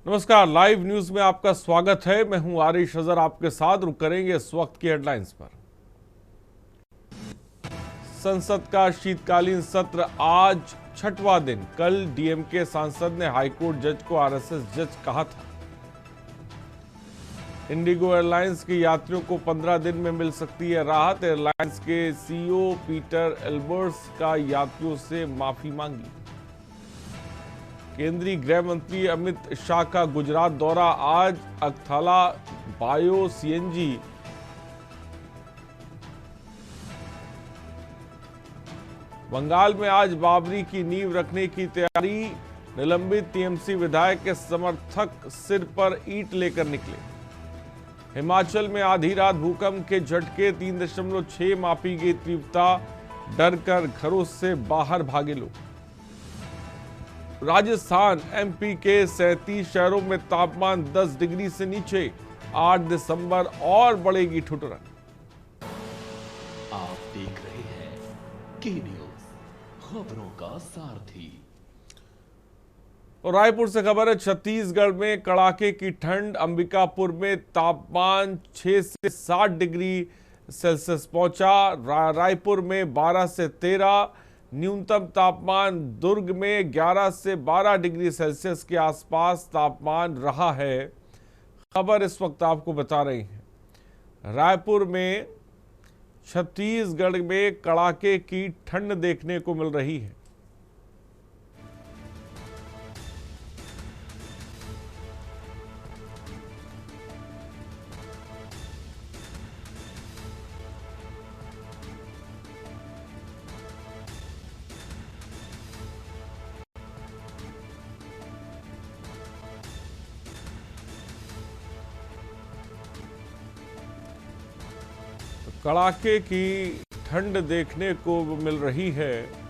नमस्कार, live news में आपका स्वागत है। मैं हूं आरिश अजहर आपके साथ। रुक करेंगे इस वक्त की हेडलाइंस पर। संसद का शीतकालीन सत्र आज छठवां दिन। कल डीएमके सांसद ने हाईकोर्ट जज को आरएसएस जज कहा था। इंडिगो एयरलाइंस के यात्रियों को 15 दिन में मिल सकती है राहत। एयरलाइंस के सीईओ पीटर एल्बर्ट्स का यात्रियों से माफी मांगी। केंद्रीय गृह मंत्री अमित शाह का गुजरात दौरा। आज अगथाला बायो सीएनजी बंगाल में आज बाबरी की नींव रखने की तैयारी। निलंबित टीएमसी विधायक के समर्थक सिर पर ईंट लेकर निकले। हिमाचल में आधी रात भूकंप के झटके, 3.6 मापी गई तीव्रता। डर कर घरों से बाहर भागे लोग। राजस्थान एमपी के 37 शहरों में तापमान 10 डिग्री से नीचे। 8 दिसंबर और बढ़ेगी ठिठुरन। आप देख रहे हैं के न्यूज, खबरों का सारथी। और रायपुर से खबर है, छत्तीसगढ़ में कड़ाके की ठंड। अंबिकापुर में तापमान 6 से 7 डिग्री सेल्सियस पहुंचा। रायपुर में 12 से 13। न्यूनतम तापमान दुर्ग में 11 से 12 डिग्री सेल्सियस के आसपास तापमान रहा है। खबर इस वक्त आपको बता रही है, रायपुर में छत्तीसगढ़ में कड़ाके की ठंड देखने को मिल रही है। कड़ाके की ठंड देखने को मिल रही है।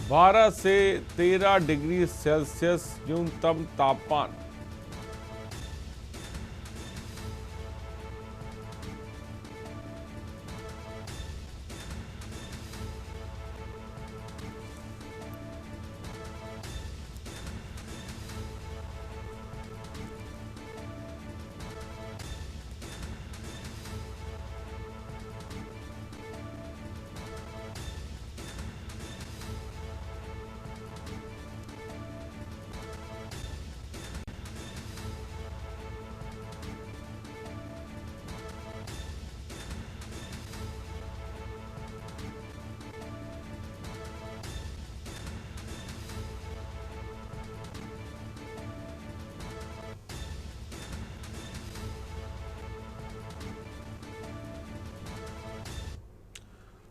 बारह से 13 डिग्री सेल्सियस न्यूनतम तापमान।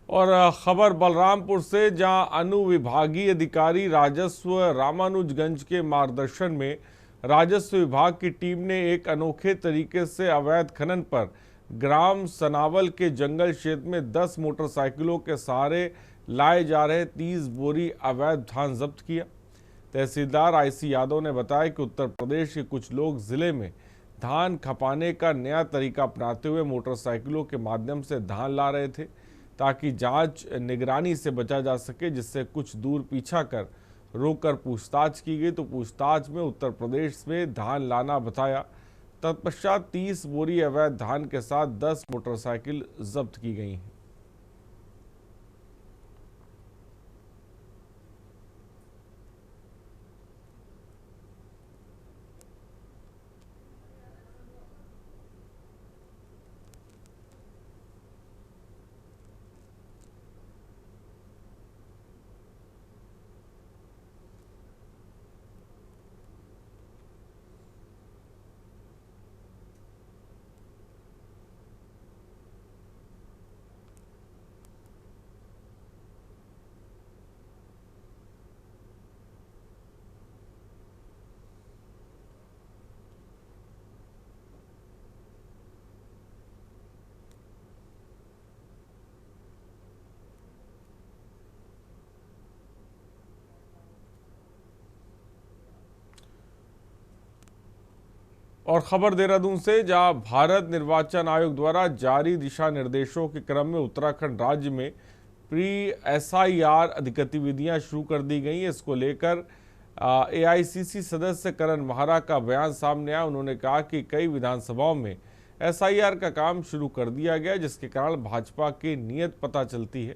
और खबर बलरामपुर से, जहां अनुविभागीय अधिकारी राजस्व रामानुजगंज के मार्गदर्शन में राजस्व विभाग की टीम ने एक अनोखे तरीके से अवैध खनन पर ग्राम सनावल के जंगल क्षेत्र में 10 मोटरसाइकिलों के सहारे लाए जा रहे 30 बोरी अवैध धान जब्त किया। तहसीलदार आईसी यादव ने बताया कि उत्तर प्रदेश के कुछ लोग जिले में धान खपाने का नया तरीका अपनाते हुए मोटरसाइकिलों के माध्यम से धान ला रहे थे, ताकि जांच निगरानी से बचा जा सके, जिससे कुछ दूर पीछा कर रोककर पूछताछ की गई। तो पूछताछ में उत्तर प्रदेश में धान लाना बताया। तत्पश्चात 30 बोरी अवैध धान के साथ 10 मोटरसाइकिल जब्त की गई हैं। और खबर देहरादून से, जहां भारत निर्वाचन आयोग द्वारा जारी दिशा निर्देशों के क्रम में उत्तराखंड राज्य में प्री एसआईआर गतिविधियां शुरू कर दी गई हैं। इसको लेकर एआईसीसी सदस्य करण महारा का बयान सामने आया। उन्होंने कहा कि कई विधानसभाओं में एसआईआर का काम शुरू कर दिया गया, जिसके कारण भाजपा की नीयत पता चलती है।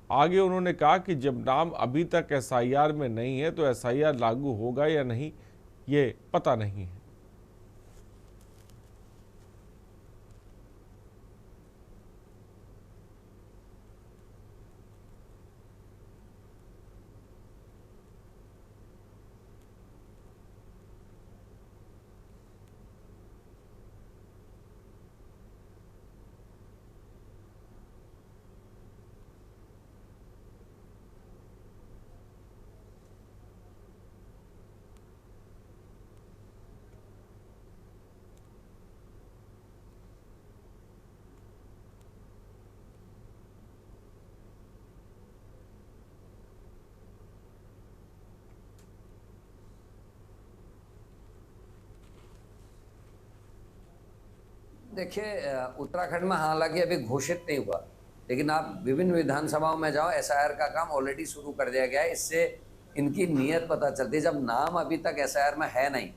आगे उन्होंने कहा कि जब नाम अभी तक एसआईआर में नहीं है तो एसआईआर लागू होगा या नहीं, ये पता नहीं है। देखिए, उत्तराखंड में हालांकि अभी घोषित नहीं हुआ, लेकिन आप विभिन्न विधानसभाओं में जाओ, एसआईआर का काम ऑलरेडी शुरू कर दिया गया है। इससे इनकी नीयत पता चलती है। जब नाम अभी तक एसआईआर में है नहीं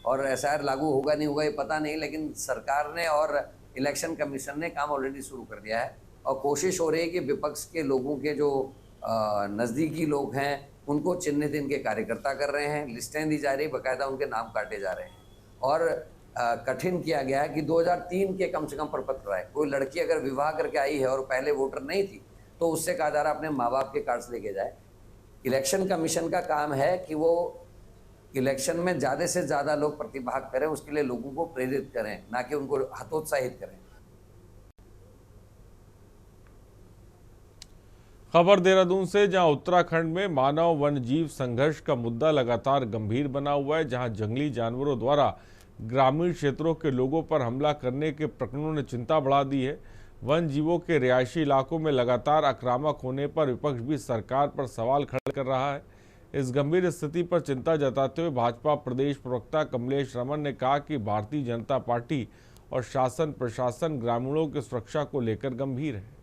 और एसआईआर लागू होगा नहीं होगा ये पता नहीं, लेकिन सरकार ने और इलेक्शन कमीशन ने काम ऑलरेडी शुरू कर दिया है और कोशिश हो रही है कि विपक्ष के लोगों के जो नज़दीकी लोग हैं उनको चिन्हित इनके कार्यकर्ता कर रहे हैं, लिस्टें दी जा रही, बाकायदा उनके नाम काटे जा रहे हैं और कठिन किया गया है कि 2003 के कम से कम प्रपत्र आए। कोई लड़की अगर विवाह करके आई है और पहले वोटर नहीं थी तो उससे कहा जा रहा है अपने माँ बाप के कार्ड्स लेके जाए। इलेक्शन कमीशन का काम है कि वो इलेक्शन में ज़्यादा से ज़्यादा लोग प्रतिभाग करें, उसके लिए लोगों को प्रेरित करें, ना कि उनको हतोत्साहित करें। खबर देहरादून से, जहां उत्तराखंड में मानव वन्य जीव संघर्ष का मुद्दा लगातार गंभीर बना हुआ है। जहां जंगली जानवरों द्वारा ग्रामीण क्षेत्रों के लोगों पर हमला करने के प्रकरणों ने चिंता बढ़ा दी है। वन जीवों के रिहायशी इलाकों में लगातार आक्रामक होने पर विपक्ष भी सरकार पर सवाल खड़े कर रहा है। इस गंभीर स्थिति पर चिंता जताते हुए भाजपा प्रदेश प्रवक्ता कमलेश रमन ने कहा कि भारतीय जनता पार्टी और शासन प्रशासन ग्रामीणों की सुरक्षा को लेकर गंभीर है।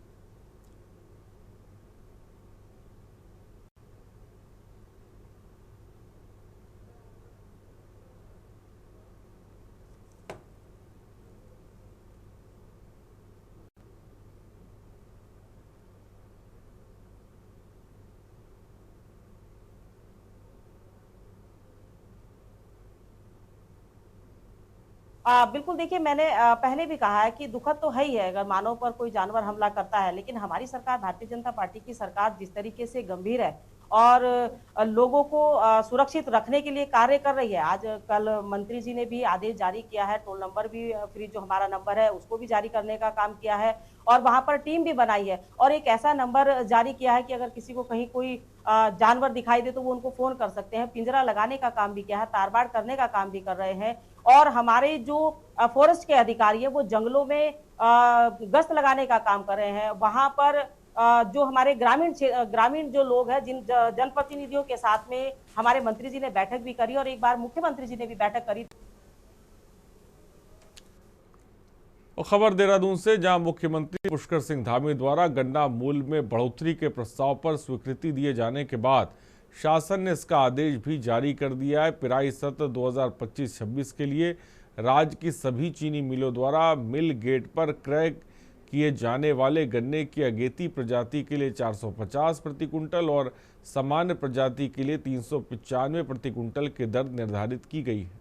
बिल्कुल देखिए, मैंने पहले भी कहा है कि दुखद तो है ही है अगर मानव पर कोई जानवर हमला करता है, लेकिन हमारी सरकार, भारतीय जनता पार्टी की सरकार जिस तरीके से गंभीर है और लोगों को सुरक्षित रखने के लिए कार्य कर रही है। आज कल मंत्री जी ने भी आदेश जारी किया है, टोल नंबर भी फ्री जो हमारा नंबर है उसको भी जारी करने का काम किया है और वहां पर टीम भी बनाई है और एक ऐसा नंबर जारी किया है कि अगर किसी को कहीं कोई जानवर दिखाई दे तो वो उनको फोन कर सकते हैं। पिंजरा लगाने का काम भी किया है, तारबाड़ करने का काम भी कर रहे हैं और हमारे जो फॉरेस्ट के अधिकारी है वो जंगलों में गश्त लगाने का काम कर रहे हैं। वहां पर जो हमारे ग्रामीण जो लोग हैं, जिन जनप्रतिनिधियों के साथ में हमारे मंत्री जी ने बैठक भी करी और एक बार मुख्यमंत्री जी ने भी बैठक करी। और खबर देहरादून से, जहां मुख्यमंत्री पुष्कर सिंह धामी द्वारा गन्ना मूल्य में बढ़ोतरी के प्रस्ताव पर स्वीकृति दिए जाने के बाद शासन ने इसका आदेश भी जारी कर दिया है। पिराई सत्र 2025-26 के लिए राज्य की सभी चीनी मिलों द्वारा मिल गेट पर क्रय किए जाने वाले गन्ने की अगेती प्रजाति के लिए 450 प्रति कुंटल और सामान्य प्रजाति के लिए 395 प्रति कुंटल की दर निर्धारित की गई है।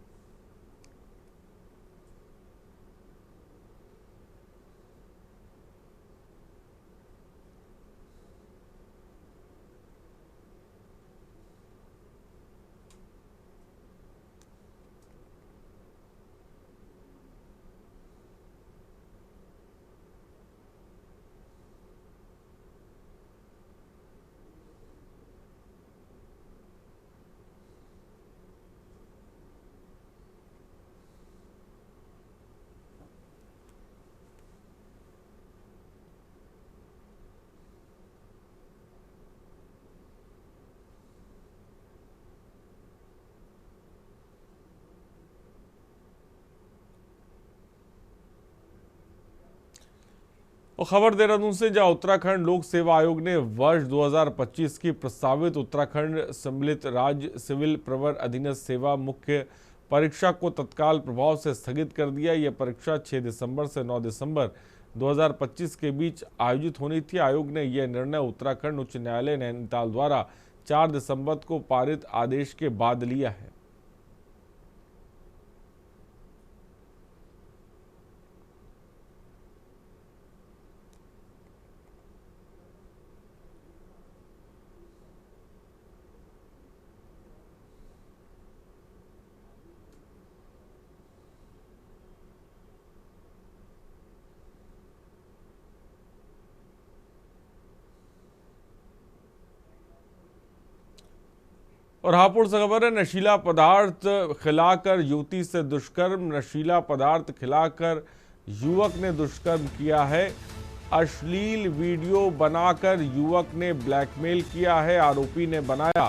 और खबर देहरादून से, जहां उत्तराखंड लोक सेवा आयोग ने वर्ष 2025 की प्रस्तावित उत्तराखंड सम्मिलित राज्य सिविल प्रवर अधीनस्थ सेवा मुख्य परीक्षा को तत्काल प्रभाव से स्थगित कर दिया। यह परीक्षा 6 दिसंबर से 9 दिसंबर 2025 के बीच आयोजित होनी थी। आयोग ने यह निर्णय उत्तराखंड उच्च न्यायालय नैनीताल द्वारा 4 दिसंबर को पारित आदेश के बाद लिया है। और हापुड़ से खबर है, नशीला पदार्थ खिलाकर युवती से दुष्कर्म। नशीला पदार्थ खिलाकर युवक ने दुष्कर्म किया है। अश्लील वीडियो बनाकर युवक ने ब्लैकमेल किया है। आरोपी ने बनाया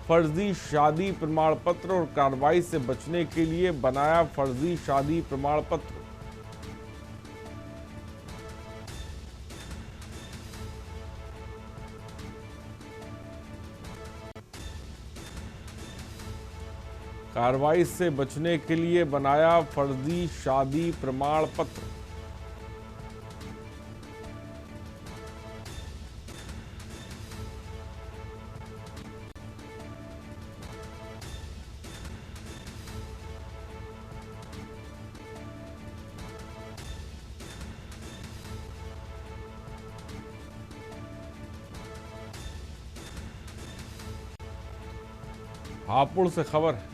फर्जी शादी प्रमाण पत्र और कार्रवाई से बचने के लिए बनाया फर्जी शादी प्रमाण पत्र। कार्रवाई से बचने के लिए बनाया फर्जी शादी प्रमाण पत्र। हापुड़ से खबर है,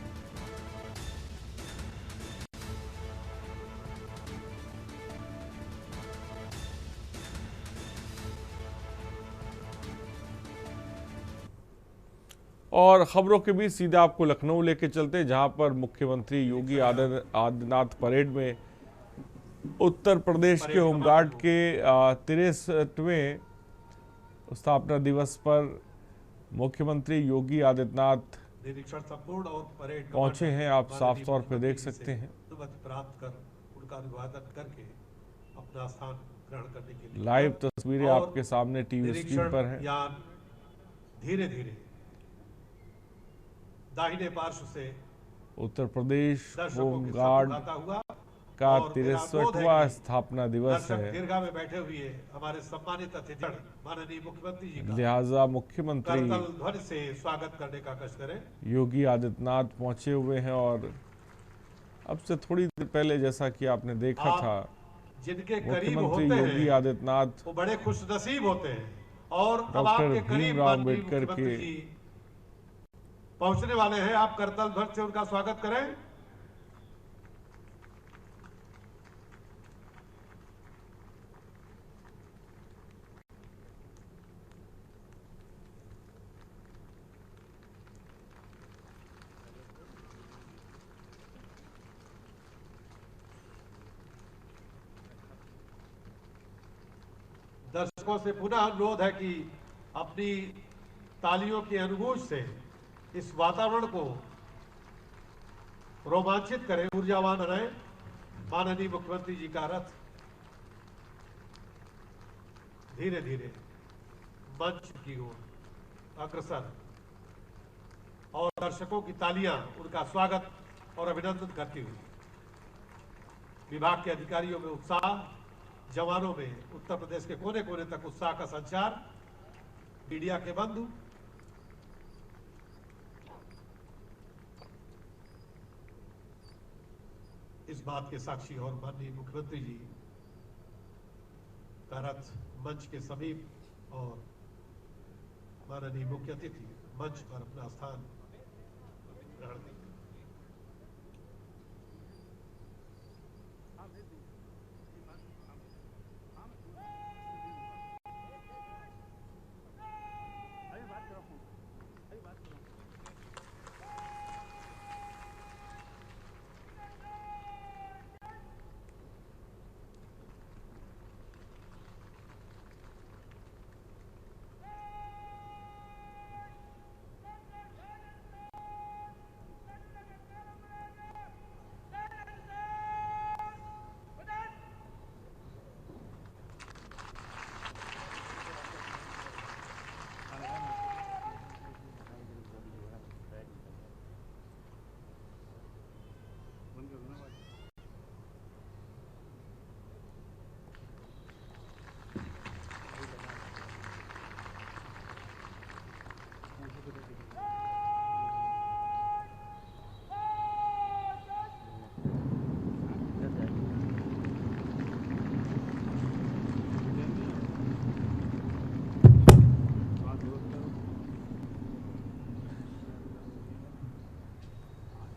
और खबरों के बीच सीधा आपको लखनऊ लेके चलते, जहां पर मुख्यमंत्री योगी आदित्यनाथ परेड में उत्तर प्रदेश के होमगार्ड के 63वें स्थापना दिवस पर मुख्यमंत्री योगी आदित्यनाथ निरीक्षण संपूर्ण और परेड पहुंचे हैं। आप साफ तौर पर देख सकते हैं, प्राप्त कर उनका अभिवादन करके अपना स्थान ग्रहण करने के लिए लाइव तस्वीरें आपके सामने टीवी स्क्रीन पर हैं। यान धीरे धीरे दाहिने पार्श्व से उत्तर प्रदेश होमगार्ड होमगार्ड का 63वां स्थापना दिवस है, दीर्घा में बैठे हुए हमारे सम्मानित अतिथि माननीय मुख्यमंत्री जी का लिहाजा मुख्यमंत्री करतल ध्वनि से स्वागत करने का कष्ट करें। योगी आदित्यनाथ पहुंचे हुए हैं। और अब से थोड़ी देर पहले, जैसा कि आपने देखा था, जिनके करीब मुख्यमंत्री होते योगी हैं आदित्यनाथ वो बड़े खुश नसीब होते हैं। और अब डॉक्टर आपके करीब भीमराव माननीय अम्बेडकर मुख्यमंत्री के जी पहुंचने वाले हैं। आप करतल ध्वनि से उनका स्वागत करें। दर्शकों से पुनः अनुरोध है कि अपनी तालियों की अनुभूति से इस वातावरण को रोमांचित करें, ऊर्जावान बनाएं। माननीय मुख्यमंत्री जी का रथ धीरे धीरे मंच की ओर अग्रसर, और दर्शकों की तालियां उनका स्वागत और अभिनंदन करती हुई, विभाग के अधिकारियों में उत्साह, जवानों में उत्तर प्रदेश के कोने कोने तक उत्साह का संचार, मीडिया के बंधु, इस बात के साक्षी और माननीय मुख्यमंत्री जी का रथ मंच के समीप और माननीय मुख्य अतिथि मंच पर अपना स्थान ग्रहण करेंगे।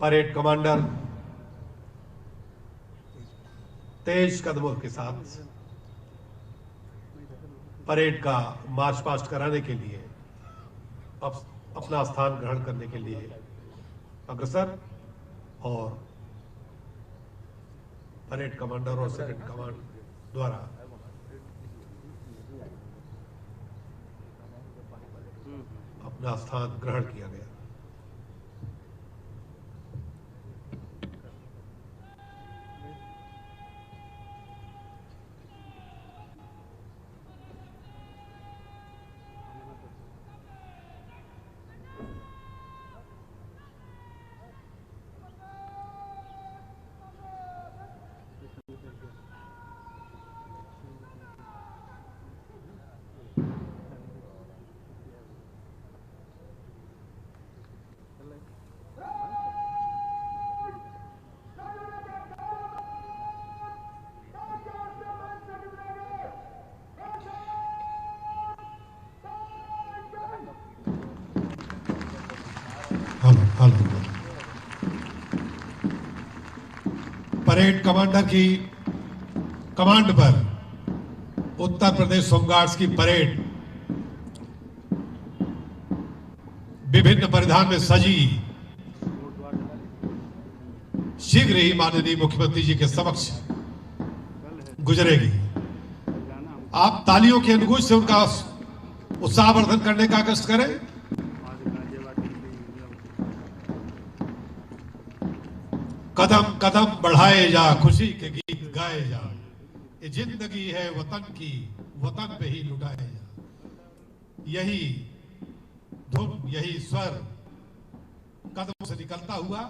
परेड कमांडर तेज कदमों के साथ परेड का मार्च पास्ट कराने के लिए अपना स्थान ग्रहण करने के लिए अग्रसर और परेड कमांडर और सेकंड कमांड द्वारा अपना स्थान ग्रहण किया गया। परेड कमांडर की कमांड पर उत्तर प्रदेश होमगार्ड्स की परेड विभिन्न परिधान में सजी शीघ्र ही माननीय मुख्यमंत्री जी के समक्ष गुजरेगी। आप तालियों की अनुगूंज से उनका उत्साहवर्धन करने का कष्ट करें। कदम कदम बढ़ाए जा, खुशी के गीत गाए जा, ये जिंदगी है वतन की, वतन पे ही लुटाए जा। यही धुन, यही स्वर कदमों से निकलता हुआ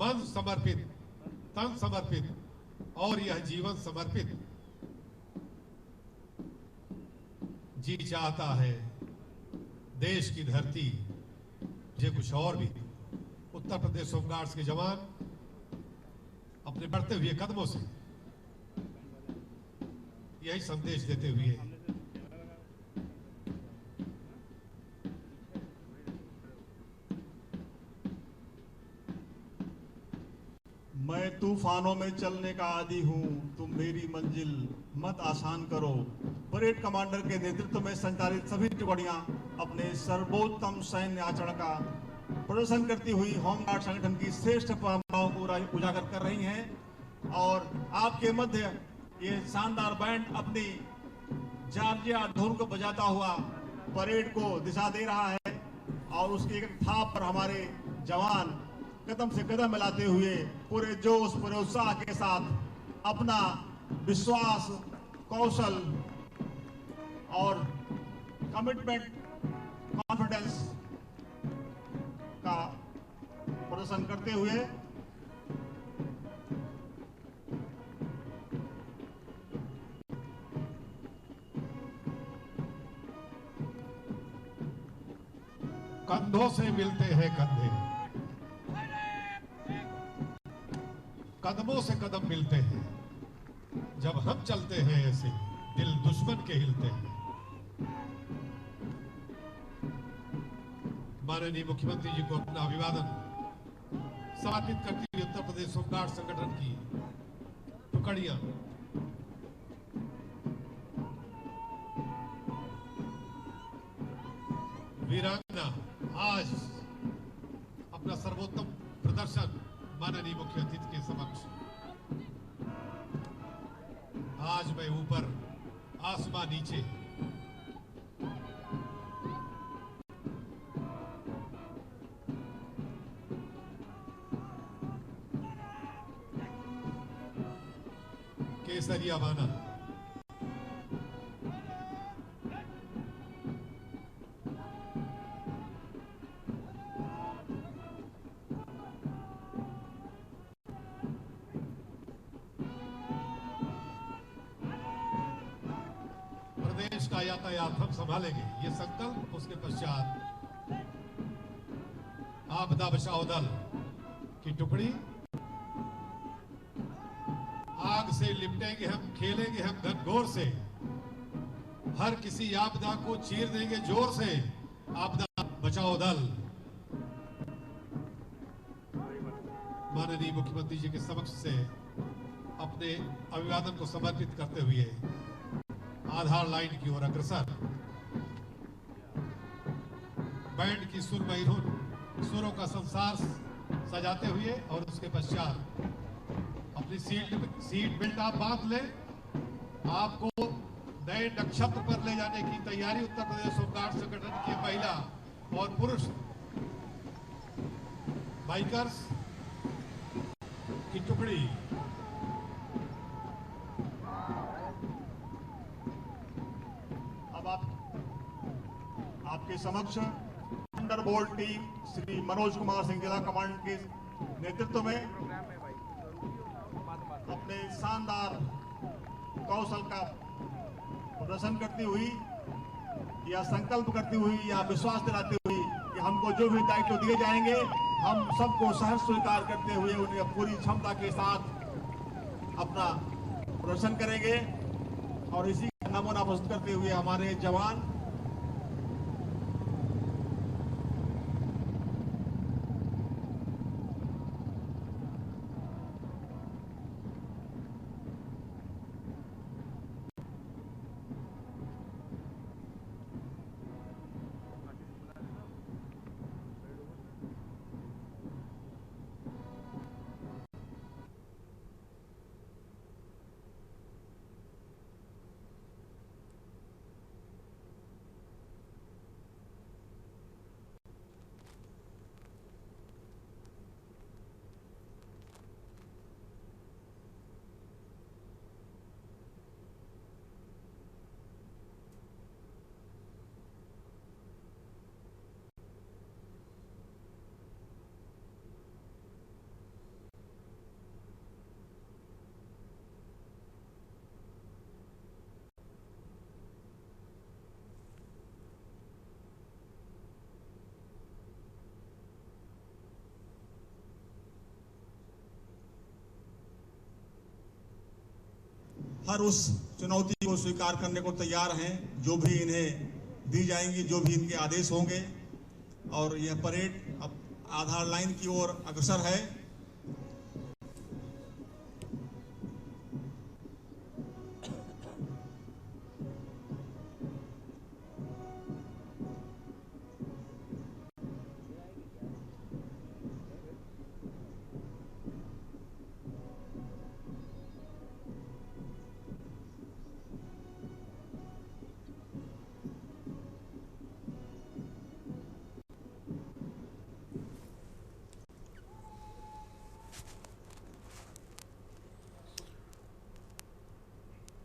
मन समर्पित, तन समर्पित और यह जीवन समर्पित जी चाहता है देश की धरती मुझे कुछ और भी। उत्तर प्रदेश होमगार्ड्स के जवान अपने बढ़ते हुए कदमों से यही संदेश देते हुए मैं तूफानों में चलने का आदी हूं, तुम मेरी मंजिल मत आसान करो। परेड कमांडर के नेतृत्व में संचालित सभी टुकड़ियां अपने सर्वोत्तम सैन्य आचरण का प्रदर्शन करती हुई होमगार्ड संगठन की श्रेष्ठ परंपराओं को उजागर कर रही हैं और आपके मध्य ये शानदार बैंड अपनी जॉर्जिया धुन को बजाता हुआ परेड को दिशा दे रहा है और उसकी एक थाप पर हमारे जवान कदम से कदम मिलाते हुए पूरे जोश, पूरे उत्साह के साथ अपना विश्वास, कौशल और कमिटमेंट, कॉन्फिडेंस का प्रदर्शन करते हुए कंधों से मिलते हैं कंधे, कदमों से कदम मिलते हैं। जब हम चलते हैं ऐसे दिल दुश्मन के हिलते हैं। माननीय मुख्यमंत्री जी को अपना अभिवादन समर्पित करती हुई उत्तर प्रदेश होमगार्ड संगठन की टुकड़ियां वीरांगना आज अपना सर्वोत्तम प्रदर्शन माननीय मुख्य अतिथि के समक्ष। आज मैं ऊपर, आसमां नीचे, केसरिया बाना, प्रदेश का यातायात हम संभालेंगे, ये संकल्प। उसके पश्चात आपदा बचाओ दल की टुकड़ी, आग से लिपटेंगे हम, खेलेंगे हम घनघोर से, हर किसी आपदा को चीर देंगे जोर से। आपदा बचाओ दल माननीय मुख्यमंत्री जी के समक्ष से अपने अभिवादन को समर्पित करते हुए आधार लाइन की ओर अग्रसर बैंड की सुरों का संसार सजाते हुए और उसके पश्चात अपनी सीट बेल्ट आप बांध लें। आपको नए नक्षत्र पर ले जाने की तैयारी उत्तर प्रदेश होमगार्ड संगठन की महिला और पुरुष बाइकर्स की टुकड़ी अब आपके समक्ष थंडरबोल्ट टीम श्री मनोज कुमार सिंह जिला कमांड के नेतृत्व में अपने शानदार कौशल का प्रदर्शन करती हुई या संकल्प करती हुई या विश्वास दिलाती हुई कि हमको जो भी दायित्व दिए जाएंगे हम सबको सहर्ष स्वीकार करते हुए उन्हें पूरी क्षमता के साथ अपना प्रदर्शन करेंगे। और इसी का नमूना प्रस्तुत करते हुए हमारे जवान हर उस चुनौती को स्वीकार करने को तैयार हैं जो भी इन्हें दी जाएंगी, जो भी इनके आदेश होंगे। और यह परेड अब आधार लाइन की ओर अग्रसर है।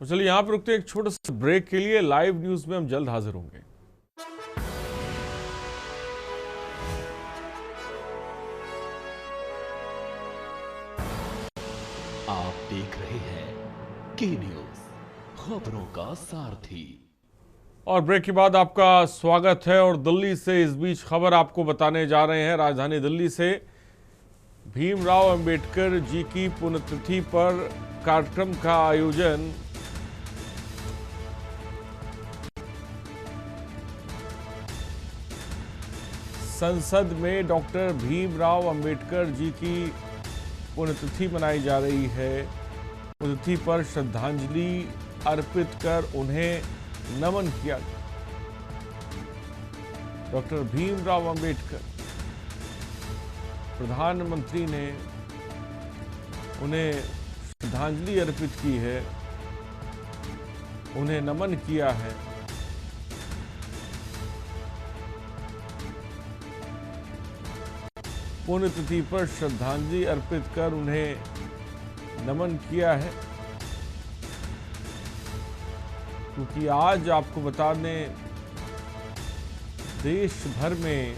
तो चलिए यहाँ पर रुकते हैं एक छोटे से ब्रेक के लिए। लाइव न्यूज में हम जल्द हाजिर होंगे। आप देख रहे हैं के न्यूज, खबरों का सारथी। और ब्रेक के बाद आपका स्वागत है। और दिल्ली से इस बीच खबर आपको बताने जा रहे हैं। राजधानी दिल्ली से भीमराव अंबेडकर जी की पुण्यतिथि पर कार्यक्रम का आयोजन संसद में डॉक्टर भीमराव अंबेडकर जी की पुण्यतिथि मनाई जा रही है। पुण्यतिथि पर श्रद्धांजलि अर्पित कर उन्हें नमन किया गया। डॉक्टर भीमराव अंबेडकर, प्रधानमंत्री ने उन्हें श्रद्धांजलि अर्पित की है, उन्हें नमन किया है। पुण्यतिथि पर श्रद्धांजलि अर्पित कर उन्हें नमन किया है, क्योंकि आज आपको बता दें देश भर में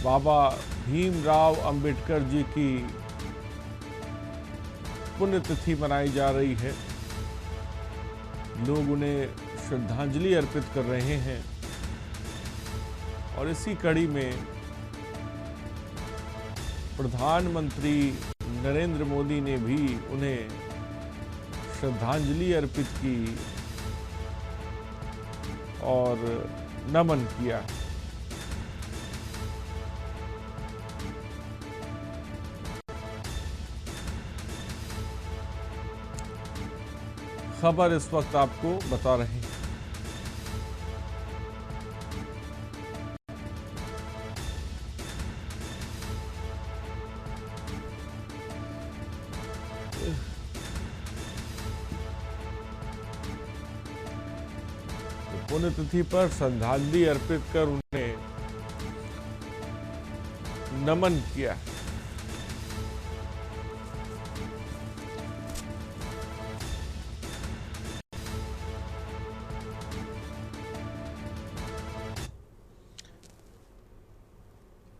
बाबा भीमराव अंबेडकर जी की पुण्यतिथि मनाई जा रही है। लोग उन्हें श्रद्धांजलि अर्पित कर रहे हैं और इसी कड़ी में प्रधानमंत्री नरेंद्र मोदी ने भी उन्हें श्रद्धांजलि अर्पित की और नमन किया। खबर इस वक्त आपको बता रहे हैं। पुण्यतिथि पर श्रद्धांजलि अर्पित कर उन्हें नमन किया।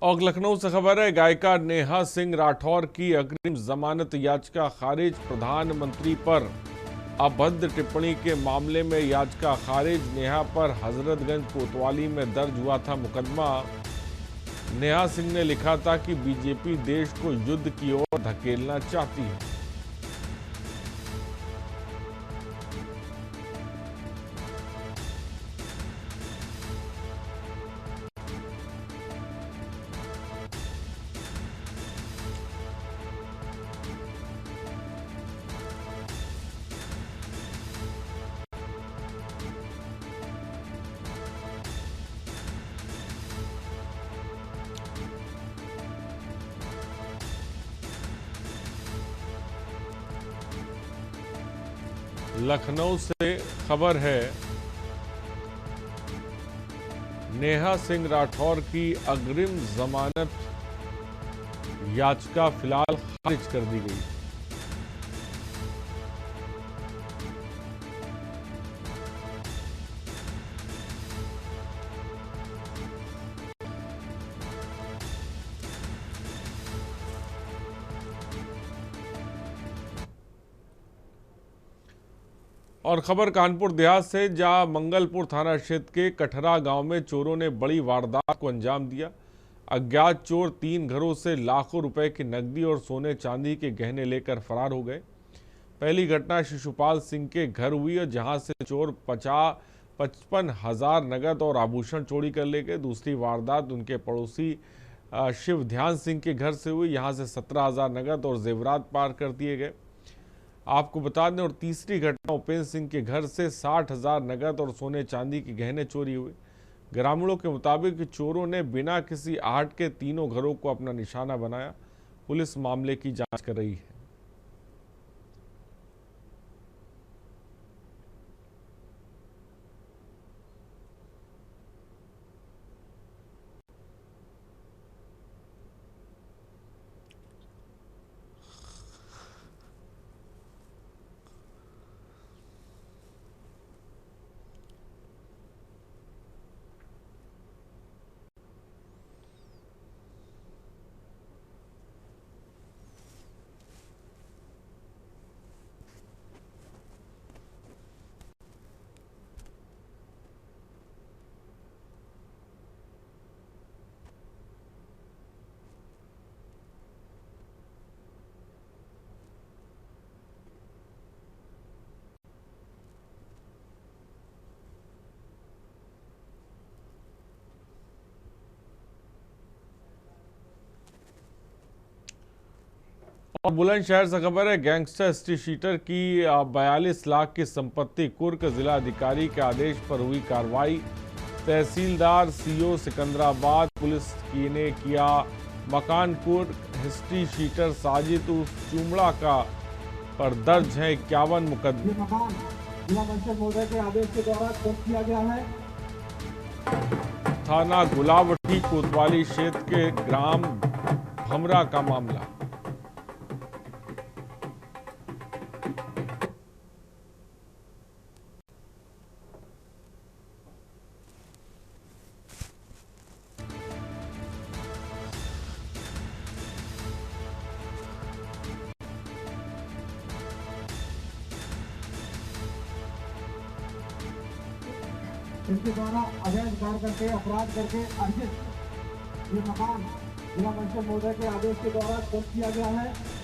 और लखनऊ से खबर है, गायिका नेहा सिंह राठौर की अग्रिम जमानत याचिका खारिज। प्रधानमंत्री पर अभद्र टिप्पणी के मामले में याचिका खारिज। नेहा पर हजरतगंज कोतवाली में दर्ज हुआ था मुकदमा। नेहा सिंह ने लिखा था कि बीजेपी देश को युद्ध की ओर धकेलना चाहती है। लखनऊ से खबर है, नेहा सिंह राठौर की अग्रिम जमानत याचिका फिलहाल खारिज कर दी गई। और खबर कानपुर देहात से, जहां मंगलपुर थाना क्षेत्र के कठरा गांव में चोरों ने बड़ी वारदात को अंजाम दिया। अज्ञात चोर 3 घरों से लाखों रुपए की नकदी और सोने चांदी के गहने लेकर फरार हो गए। पहली घटना शिशुपाल सिंह के घर हुई और जहां से चोर 55,000 नगद और आभूषण चोरी कर ले गए। दूसरी वारदात उनके पड़ोसी शिव ध्यान सिंह के घर से हुई। यहां से 17,000 नगद और जेवरात पार कर दिए गए। आपको बता दें, और तीसरी घटना उपेंद्र सिंह के घर से 60,000 नगद और सोने चांदी के गहने चोरी हुए। ग्रामीणों के मुताबिक चोरों ने बिना किसी आहट के तीनों घरों को अपना निशाना बनाया। पुलिस मामले की जांच कर रही है। और बुलंदशहर से खबर है, गैंगस्टर स्ट्रीट शीटर की 42 लाख की संपत्ति कुर्क। जिला अधिकारी के आदेश पर हुई कार्रवाई। तहसीलदार सीओ सिकंदराबाद पुलिस ने किया मकान कुर्क। हिस्ट्री शीटर साजिद उर्फ चुमड़ा का पर दर्ज है 51 मुकदमे। मकान जिला मजिस्ट्रेट महोदय के आदेश के द्वारा कुर्क किया गया है। थाना गुलावटी कोतवाली क्षेत्र के ग्राम भमरा का मामला। इनके द्वारा अवैध कार्य करके अपराध करके अर्जित ये मकान जिला मजिस्ट्रेट महोदय के आदेश के द्वारा कुर्क किया गया है।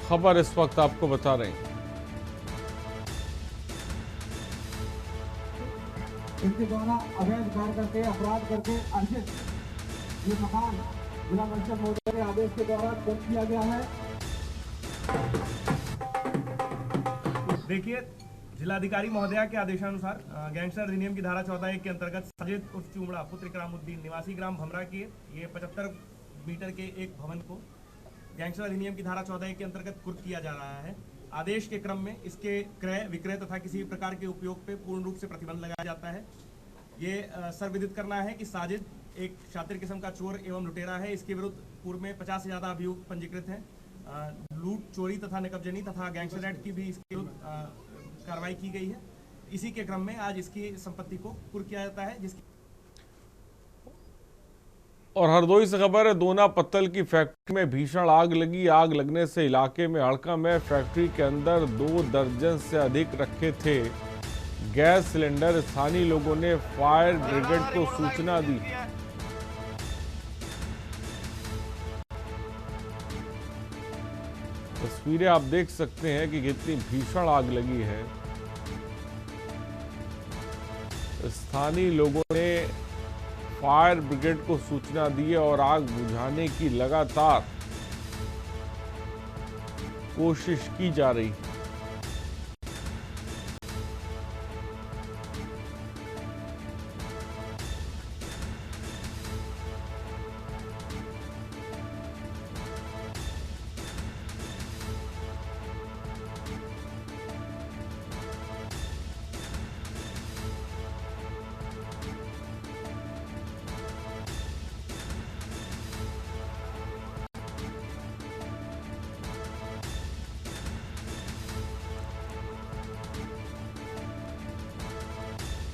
खबर इस वक्त आपको बता रहे हैं। इनके द्वारा अवैध कार्य करके अपराध करके अर्जित ये मकान जिला मजिस्ट्रेट महोदय के आदेश के द्वारा कुर्क किया गया है। देखिए, जिलाधिकारी महोदया के आदेशानुसार गैंगस्टर अधिनियम की धारा 14(1) के अंतर्गत साजिद उर्फ चूमड़ा पुत्र इकरामुद्दीन निवासी ग्राम भमरा के ये 75 मीटर के एक भवन को गैंगस्टर अधिनियम की धारा 14(1) के अंतर्गत कुर्क किया जा रहा है। आदेश के क्रम में इसके क्रय विक्रय तथा किसी प्रकार के उपयोग पे पूर्ण रूप से प्रतिबंध लगाया जाता है। ये सर्वविदित करना है कि साजिद एक शातिर किस्म का चोर एवं लुटेरा है। इसके विरुद्ध पूर्व में 50 से ज्यादा अभियोग पंजीकृत हैं। लूट, चोरी तथा नकबजनी तथा गैंगस्टर एक्ट की भी इसके विरुद्ध कार्रवाई की गई है। इसी के क्रम में आज इसकी संपत्ति को कुर्क किया जाता है। जिसकी और हरदोई से खबर है, दोना पत्तल की फैक्ट्री में भीषण आग लगी। आग लगने से इलाके में हड़कंप है। फैक्ट्री के अंदर 2 दर्जन से अधिक रखे थे गैस सिलेंडर। स्थानीय लोगों ने फायर ब्रिगेड को सूचना दी। तस्वीरें आप देख सकते हैं कि कितनी भीषण आग लगी है। स्थानीय लोगों ने फायर ब्रिगेड को सूचना दी है और आग बुझाने की लगातार कोशिश की जा रही है।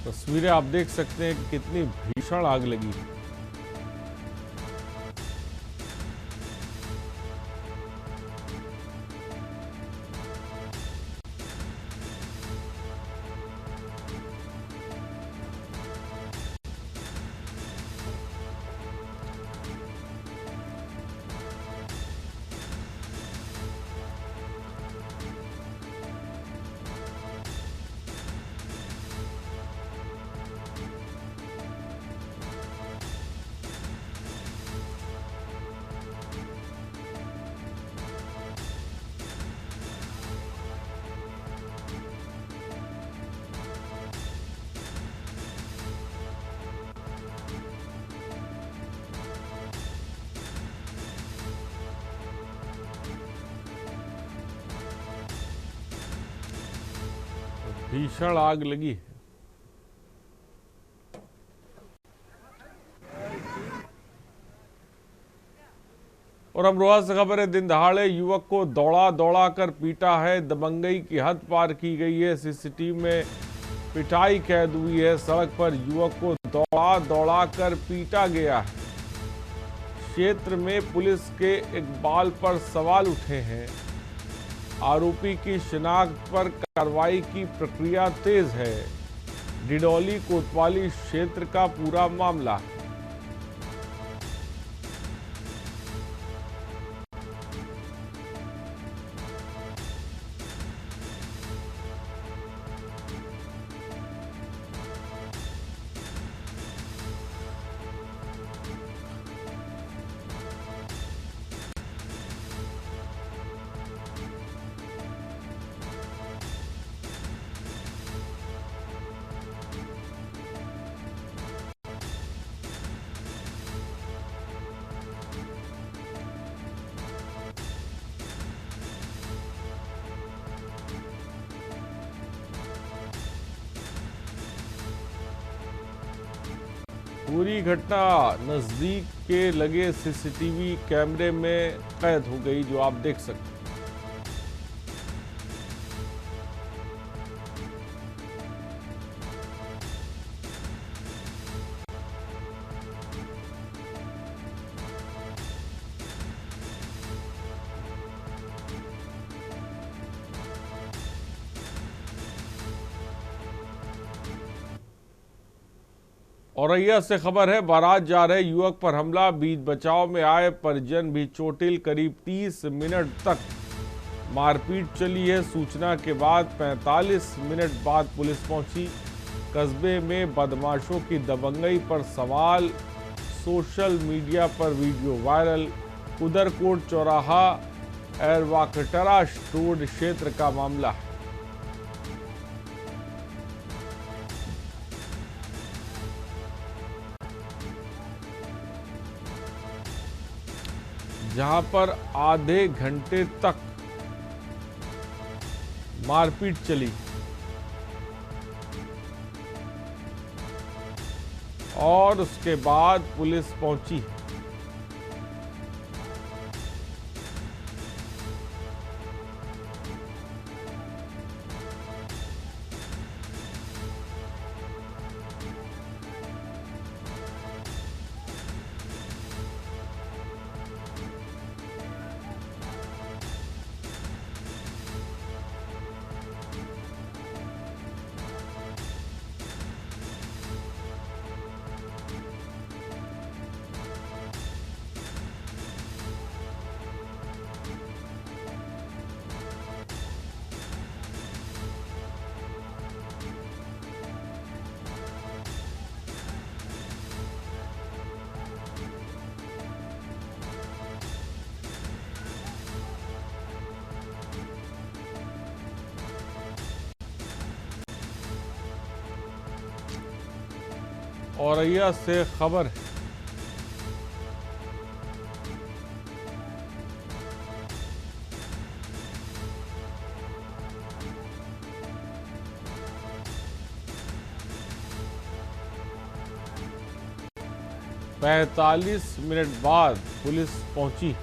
तस्वीरें आप देख सकते हैं कि कितनी भीषण आग लगी है। भीषण आग लगी है। और अमरोहा से खबर है, दिन दहाड़े युवक को दौड़ा कर पीटा है। दबंगई की हद पार की गई है। सीसीटीवी में पिटाई कैद हुई है। सड़क पर युवक को दौड़ा कर पीटा गया है। क्षेत्र में पुलिस के इकबाल पर सवाल उठे हैं। आरोपी की शिनाख्त पर कार्रवाई की प्रक्रिया तेज है। डिडौली कोतवाली क्षेत्र का पूरा मामला है। पूरी घटना नजदीक के लगे सीसीटीवी कैमरे में कैद हो गई, जो आप देख सकते हैं। औरैया से खबर है, बारात जा रहे युवक पर हमला। बीच बचाव में आए परिजन भी चोटिल। करीब 30 मिनट तक मारपीट चली है। सूचना के बाद 45 मिनट बाद पुलिस पहुंची। कस्बे में बदमाशों की दबंगई पर सवाल, सोशल मीडिया पर वीडियो वायरल। उदरकोट चौराहा एरवाकटरा रोड क्षेत्र का मामला है। जहां पर आधे घंटे तक मारपीट चली और उसके बाद पुलिस पहुंची। औरैया से खबर है। पैंतालीस मिनट बाद पुलिस पहुंची।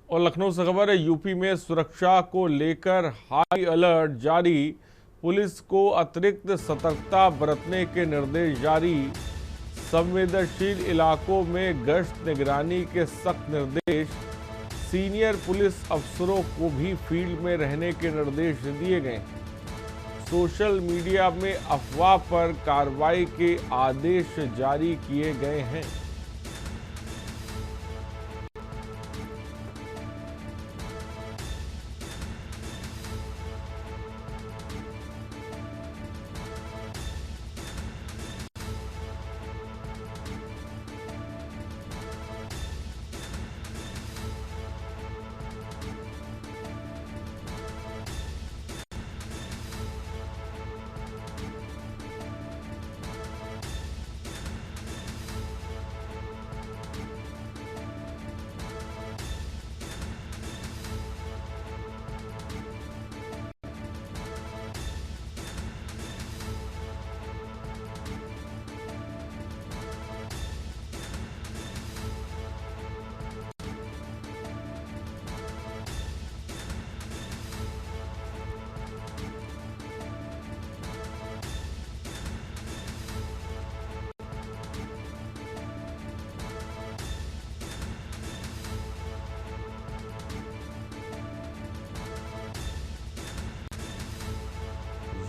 और लखनऊ से खबर है, यूपी में सुरक्षा को लेकर हाई अलर्ट जारी। पुलिस को अतिरिक्त सतर्कता बरतने के निर्देश जारी। संवेदनशील इलाकों में गश्त निगरानी के सख्त निर्देश। सीनियर पुलिस अफसरों को भी फील्ड में रहने के निर्देश दिए गए। सोशल मीडिया में अफवाह पर कार्रवाई के आदेश जारी किए गए हैं।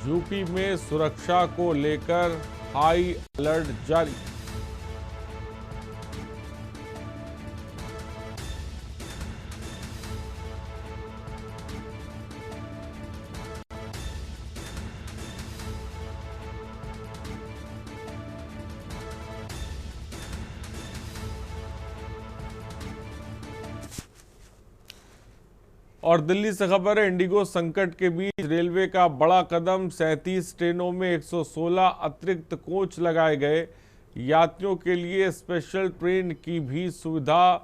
यूपी में सुरक्षा को लेकर हाई अलर्ट जारी। और दिल्ली से खबर है, इंडिगो संकट के बीच रेलवे का बड़ा कदम। 37 ट्रेनों में 116 अतिरिक्त कोच लगाए गए। यात्रियों के लिए स्पेशल ट्रेन की भी सुविधा।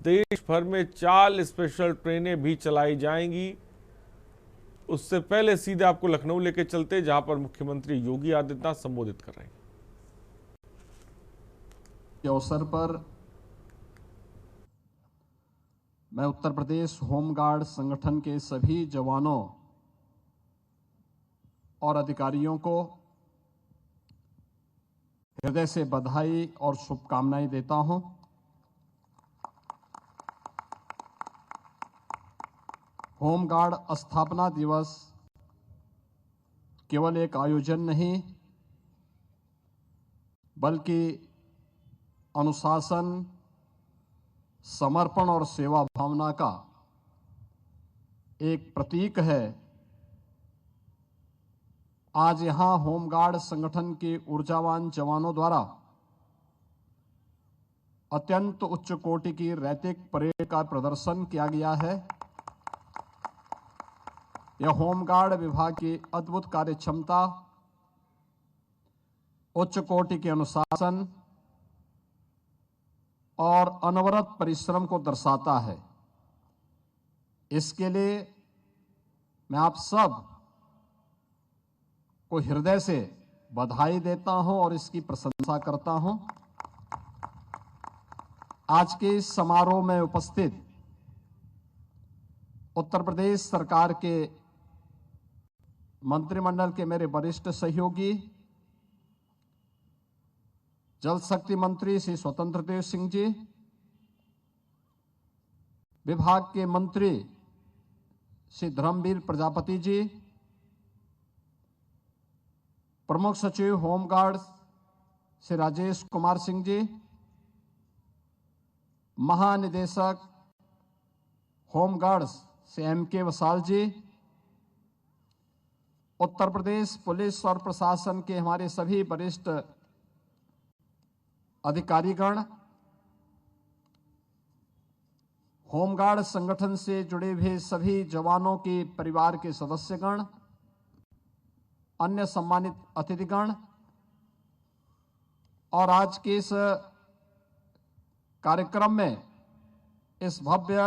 देश भर में 4 स्पेशल ट्रेनें भी चलाई जाएंगी। उससे पहले सीधे आपको लखनऊ लेके चलते, जहां पर मुख्यमंत्री योगी आदित्यनाथ संबोधित कर रहे हैं। के अवसर पर मैं उत्तर प्रदेश होमगार्ड संगठन के सभी जवानों और अधिकारियों को हृदय से बधाई और शुभकामनाएं देता हूं। होमगार्ड स्थापना दिवस केवल एक आयोजन नहीं, बल्कि अनुशासन, समर्पण और सेवा भावना का एक प्रतीक है। आज यहां होमगार्ड संगठन के ऊर्जावान जवानों द्वारा अत्यंत उच्च कोटि की रैतिक परेड का प्रदर्शन किया गया है। यह होमगार्ड विभाग की अद्भुत कार्य क्षमता, उच्च कोटि के अनुशासन और अनवरत परिश्रम को दर्शाता है। इसके लिए मैं आप सब को हृदय से बधाई देता हूं और इसकी प्रशंसा करता हूं। आज के इस समारोह में उपस्थित उत्तर प्रदेश सरकार के मंत्रिमंडल के मेरे वरिष्ठ सहयोगी, जल शक्ति मंत्री श्री स्वतंत्र देव सिंह जी, विभाग के मंत्री श्री धर्मवीर प्रजापति जी, प्रमुख सचिव होमगार्ड श्री राजेश कुमार सिंह जी, महानिदेशक होमगार्ड श्री M.K. वसाल जी, उत्तर प्रदेश पुलिस और प्रशासन के हमारे सभी वरिष्ठ अधिकारीगण, होमगार्ड संगठन से जुड़े हुए सभी जवानों के परिवार के सदस्यगण, अन्य सम्मानित अतिथिगण और आज के इस कार्यक्रम में, इस भव्य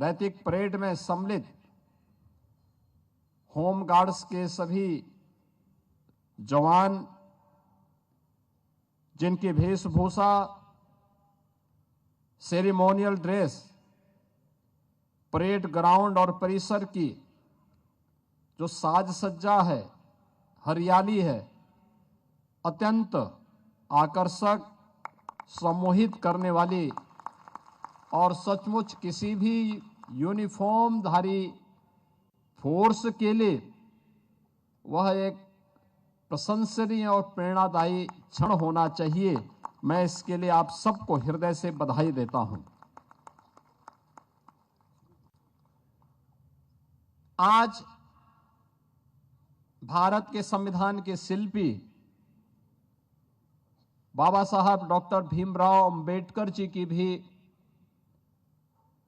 रैतिक परेड में सम्मिलित होमगार्ड्स के सभी जवान, जिनकी वेशभूषा, सेरेमोनियल ड्रेस, परेड ग्राउंड और परिसर की जो साज सज्जा है, हरियाली है, अत्यंत आकर्षक, सम्मोहित करने वाली और सचमुच किसी भी यूनिफॉर्मधारी फोर्स के लिए वह एक प्रशंसनीय और प्रेरणादायी क्षण होना चाहिए। मैं इसके लिए आप सबको हृदय से बधाई देता हूं। आज भारत के संविधान के शिल्पी बाबा साहब डॉक्टर भीमराव अंबेडकर जी की भी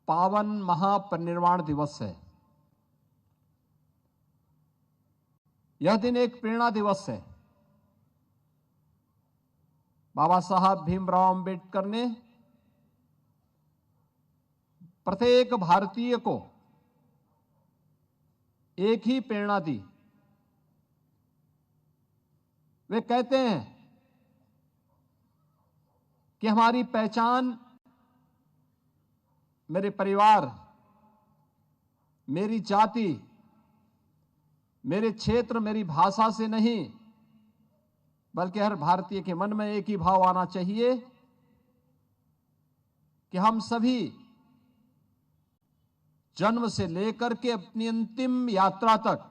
पावन महापरिनिर्वाण दिवस है। यह दिन एक प्रेरणा दिवस है। बाबा साहब भीमराव अंबेडकर ने प्रत्येक भारतीय को एक ही प्रेरणा दी। वे कहते हैं कि हमारी पहचान मेरे परिवार, मेरी जाति, मेरे क्षेत्र, मेरी भाषा से नहीं, बल्कि हर भारतीय के मन में एक ही भाव आना चाहिए कि हम सभी जन्म से लेकर के अपनी अंतिम यात्रा तक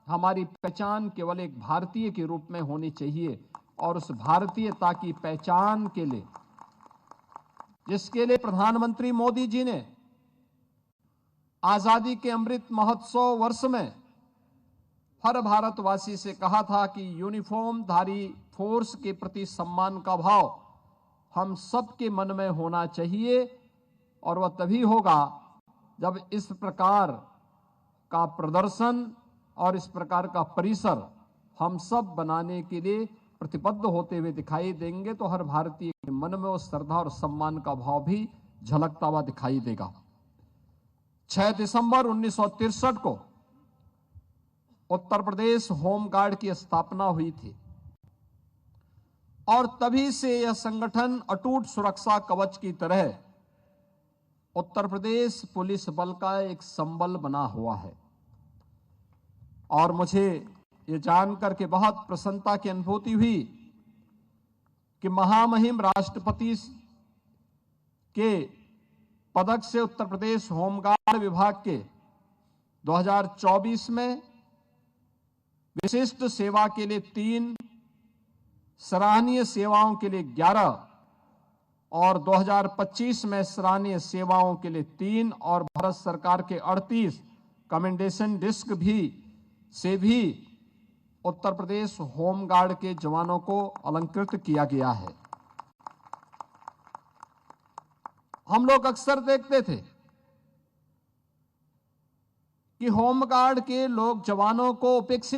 हमारी पहचान केवल एक भारतीय के रूप में होनी चाहिए। और उस भारतीयता की पहचान के लिए, जिसके लिए प्रधानमंत्री मोदी जी ने आजादी के अमृत महोत्सव वर्ष में हर भारतवासी से कहा था कि यूनिफॉर्मधारी फोर्स के प्रति सम्मान का भाव हम सबके मन में होना चाहिए। और वह तभी होगा जब इस प्रकार का प्रदर्शन और इस प्रकार का परिसर हम सब बनाने के लिए प्रतिबद्ध होते हुए दिखाई देंगे तो हर भारतीय के मन में वो श्रद्धा और सम्मान का भाव भी झलकता हुआ दिखाई देगा। 6 दिसंबर 1963 को उत्तर प्रदेश होमगार्ड की स्थापना हुई थी और तभी से यह संगठन अटूट सुरक्षा कवच की तरह उत्तर प्रदेश पुलिस बल का एक संबल बना हुआ है। और मुझे ये जानकर के बहुत प्रसन्नता की अनुभूति हुई कि महामहिम राष्ट्रपति के पदक से उत्तर प्रदेश होमगार्ड विभाग के 2024 में विशिष्ट सेवा के लिए 3, सराहनीय सेवाओं के लिए 11 और 2025 में सराहनीय सेवाओं के लिए 3 और भारत सरकार के 38 कमेंडेशन डिस्क से भी उत्तर प्रदेश होमगार्ड के जवानों को अलंकृत किया गया है। हम लोग अक्सर देखते थे कि होमगार्ड के लोग जवानों को उपेक्षित